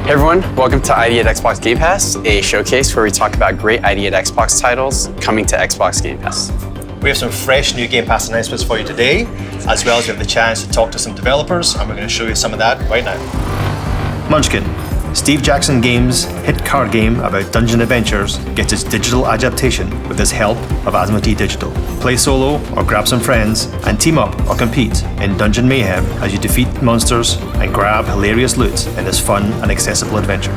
Hey everyone, welcome to ID at Xbox Game Pass, a showcase where we talk about great ID at Xbox titles coming to Xbox Game Pass. We have some fresh new Game Pass announcements for you today, as well as we have the chance to talk to some developers, and we're going to show you some of that right now. Munchkin, Steve Jackson Games' hit card game about dungeon adventures, gets its digital adaptation with the help of Asmodee Digital. Play solo or grab some friends and team up or compete in dungeon mayhem as you defeat monsters and grab hilarious loot in this fun and accessible adventure.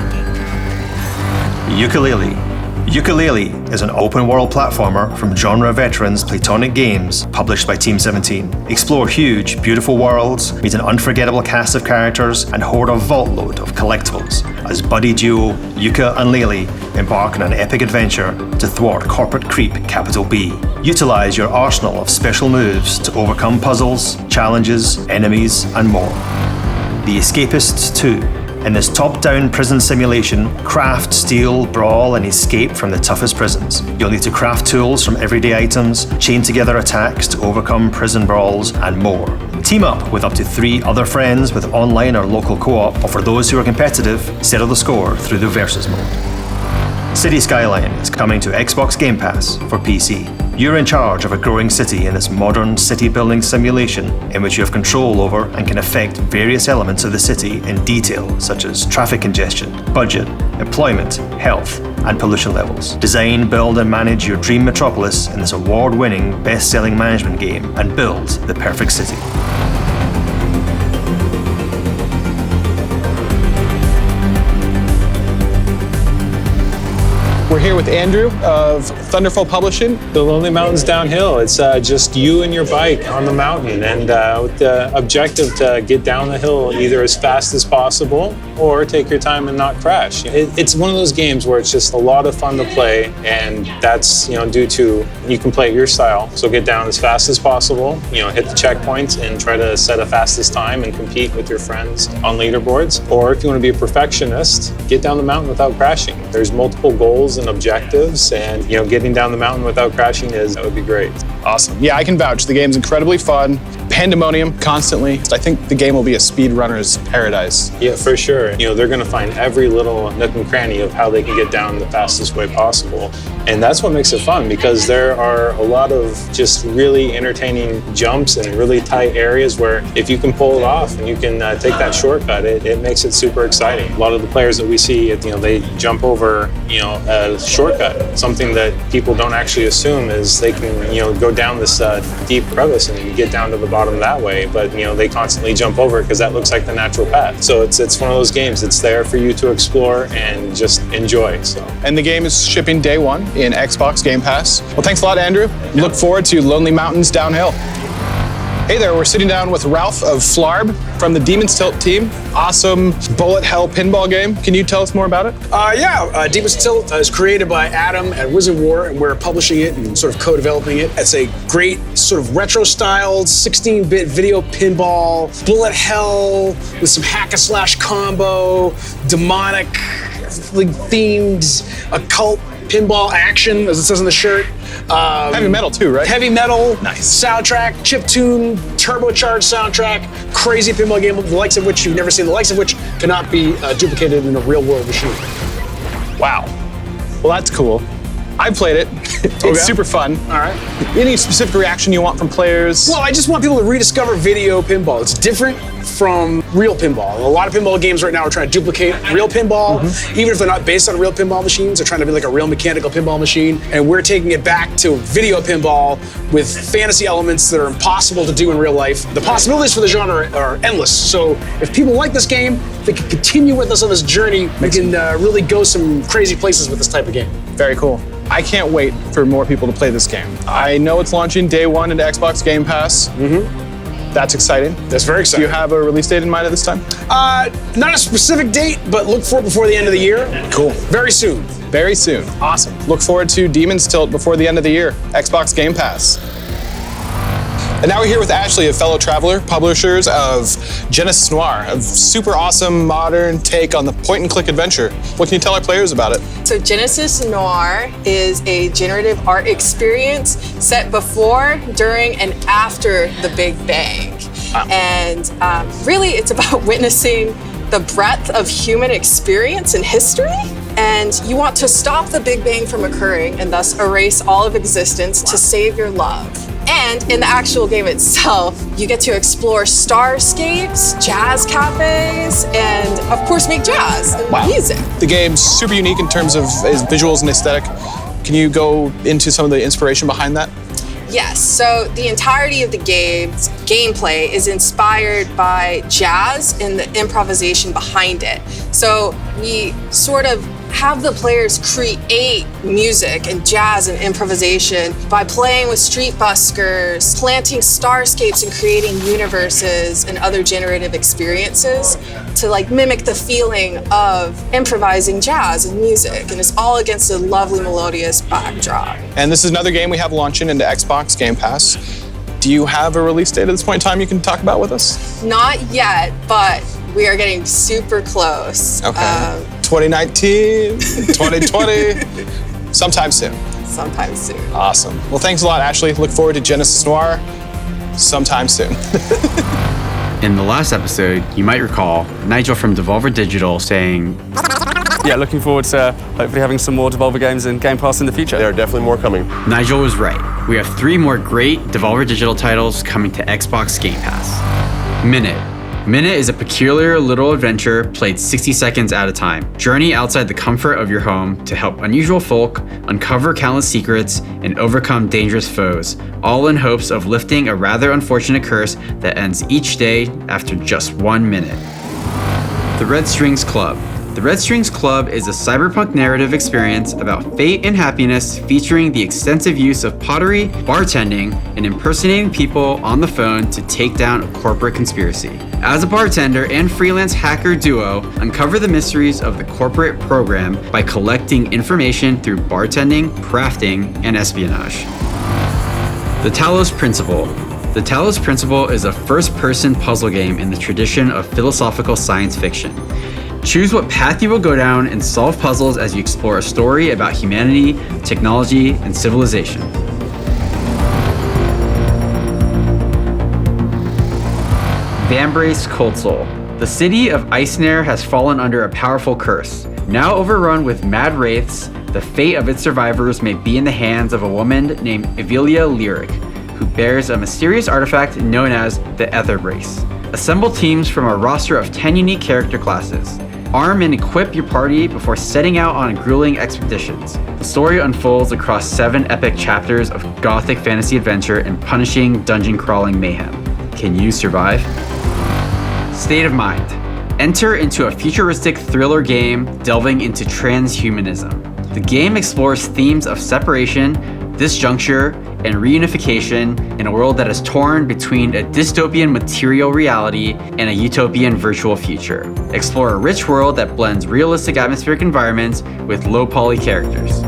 Yooka Laylee. Yooka Laylee is an open-world platformer from genre veterans Platonic Games, published by Team 17. Explore huge, beautiful worlds, meet an unforgettable cast of characters, and hoard a vault load of collectibles as buddy duo Yooka and Laylee embark on an epic adventure to thwart corporate creep capital B. Utilize your arsenal of special moves to overcome puzzles, challenges, enemies, and more. The Escapists 2. In this top-down prison simulation, craft, steal, brawl, and escape from the toughest prisons. You'll need to craft tools from everyday items, chain together attacks to overcome prison brawls, and more. Team up with up to 3 other friends with online or local co-op, or for those who are competitive, settle the score through the Versus mode. City Skyline is coming to Xbox Game Pass for PC. You're in charge of a growing city in this modern city-building simulation in which you have control over and can affect various elements of the city in detail, such as traffic congestion, budget, employment, health, and pollution levels. Design, build, and manage your dream metropolis in this award-winning, best-selling management game and build the perfect city. We're here with Andrew of Thunderful Publishing. The Lonely Mountains Downhill. It's just you and your bike on the mountain, and with the objective to get down the hill either as fast as possible or take your time and not crash. It's one of those games where it's just a lot of fun to play, and that's due to you can play it your style. So get down as fast as possible, hit the checkpoints and try to set a fastest time and compete with your friends on leaderboards. Or if you want to be a perfectionist, get down the mountain without crashing. There's multiple goals and objectives, and getting down the mountain without crashing that would be great. Awesome. Yeah, I can vouch. The game's incredibly fun. Pandemonium constantly. I think the game will be a speedrunner's paradise. Yeah, for sure. They're going to find every little nook and cranny of how they can get down the fastest way possible. And that's what makes it fun, because there are a lot of just really entertaining jumps and really tight areas where if you can pull it off and you can take that shortcut, it makes it super exciting. A lot of the players that we see, they jump over, a shortcut. Something that people don't actually assume is they can, go down this deep crevice and get down to the bottom that way, but they constantly jump over it because that looks like the natural path. So it's one of those games. It's there for you to explore and just enjoy. So. And the game is shipping day 1 in Xbox Game Pass. Well, thanks a lot, Andrew. Look forward to Lonely Mountains Downhill. Hey there, we're sitting down with Ralph of FLARB from the Demon's Tilt team. Awesome bullet hell pinball game. Can you tell us more about it? Demon's Tilt is created by Adam at Wizard War, and we're publishing it and sort of co-developing it. It's a great sort of retro-styled 16-bit video pinball, bullet hell with some hack-a-slash combo, demonic themed occult pinball action, as it says on the shirt. Heavy metal too, right? Heavy metal. Nice. Soundtrack, chiptune, turbocharged soundtrack, crazy pinball game, the likes of which you've never seen, the likes of which cannot be duplicated in a real world machine. Wow. Well, that's cool. I played it. It's super fun. All right. Any specific reaction you want from players? Well, I just want people to rediscover video pinball. It's different from real pinball. A lot of pinball games right now are trying to duplicate real pinball, even if they're not based on real pinball machines. They're trying to be like a real mechanical pinball machine. And we're taking it back to video pinball with fantasy elements that are impossible to do in real life. The possibilities for the genre are endless. So if people like this game, they can continue with us on this journey. We can really go some crazy places with this type of game. Very cool. I can't wait for more people to play this game. I know it's launching day one into Xbox Game Pass. That's exciting. That's very Do exciting. you have a release date in mind at this time? Not a specific date, but look for it before the end of the year. Cool. Very soon. Very soon. Awesome. Look forward to Demon's Tilt before the end of the year. Xbox Game Pass. And now we're here with Ashley, a fellow traveler, publishers of Genesis Noir, a super awesome modern take on the point-and-click adventure. What can you tell our players about it? So Genesis Noir is a generative art experience set before, during, and after the Big Bang. Wow. And really it's about witnessing the breadth of human experience and history. And you want to stop the Big Bang from occurring and thus erase all of existence to save your love. And in the actual game itself, you get to explore starscapes, jazz cafes, and of course make jazz and music. The game's super unique in terms of its visuals and aesthetic. Can you go into some of the inspiration behind that? Yes, so the entirety of the game's gameplay is inspired by jazz and the improvisation behind it. So we sort of have the players create music and jazz and improvisation by playing with street buskers, planting starscapes and creating universes and other generative experiences to like mimic the feeling of improvising jazz and music. And it's all against a lovely melodious backdrop. And this is another game we have launching into Xbox Game Pass. Do you have a release date at this point in time you can talk about with us? Not yet, but we are getting super close. Okay. 2019, 2020, sometime soon. Sometime soon. Awesome. Well, thanks a lot, Ashley. Look forward to Genesis Noir sometime soon. In the last episode, you might recall Nigel from Devolver Digital saying, Yeah, looking forward to hopefully having some more Devolver games in Game Pass in the future. There are definitely more coming. Nigel was right. We have 3 more great Devolver Digital titles coming to Xbox Game Pass. Minit. Minit is a peculiar little adventure played 60 seconds at a time. Journey outside the comfort of your home to help unusual folk uncover countless secrets and overcome dangerous foes, all in hopes of lifting a rather unfortunate curse that ends each day after just 1 minute. The Red Strings Club. The Red Strings Club is a cyberpunk narrative experience about fate and happiness featuring the extensive use of pottery, bartending, and impersonating people on the phone to take down a corporate conspiracy. As a bartender and freelance hacker duo, uncover the mysteries of the corporate program by collecting information through bartending, crafting, and espionage. The Talos Principle. The Talos Principle is a first-person puzzle game in the tradition of philosophical science fiction. Choose what path you will go down and solve puzzles as you explore a story about humanity, technology, and civilization. Vambrace Cold Soul. The city of Eisner has fallen under a powerful curse. Now overrun with mad wraiths, the fate of its survivors may be in the hands of a woman named Evelia Lyric, who bears a mysterious artifact known as the Etherbrace. Assemble teams from a roster of 10 unique character classes. Arm and equip your party before setting out on grueling expeditions. The story unfolds across 7 epic chapters of gothic fantasy adventure and punishing dungeon crawling mayhem. Can you survive? State of Mind. Enter into a futuristic thriller game delving into transhumanism. The game explores themes of separation, disjuncture, and reunification in a world that is torn between a dystopian material reality and a utopian virtual future. Explore a rich world that blends realistic atmospheric environments with low-poly characters.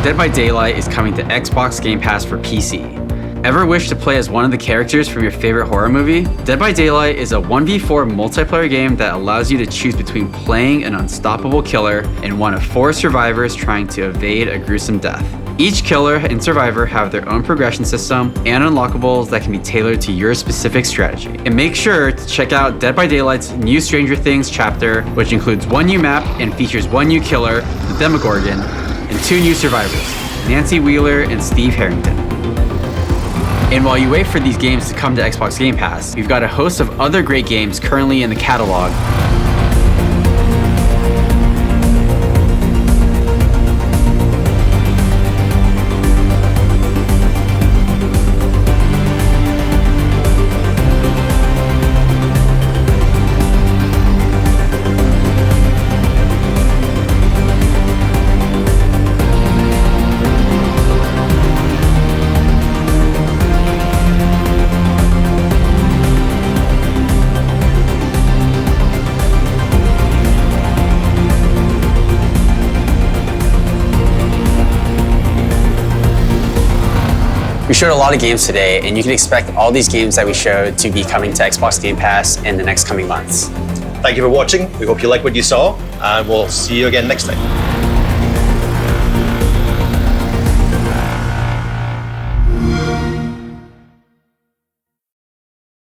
Dead by Daylight is coming to Xbox Game Pass for PC. Ever wish to play as one of the characters from your favorite horror movie? Dead by Daylight is a 1v4 multiplayer game that allows you to choose between playing an unstoppable killer and one of 4 survivors trying to evade a gruesome death. Each killer and survivor have their own progression system and unlockables that can be tailored to your specific strategy. And make sure to check out Dead by Daylight's new Stranger Things chapter, which includes 1 new map and features 1 new killer, the Demogorgon, and 2 new survivors, Nancy Wheeler and Steve Harrington. And while you wait for these games to come to Xbox Game Pass, we've got a host of other great games currently in the catalog. We showed a lot of games today, and you can expect all these games that we showed to be coming to Xbox Game Pass in the next coming months. Thank you for watching. We hope you like what you saw, and we'll see you again next time.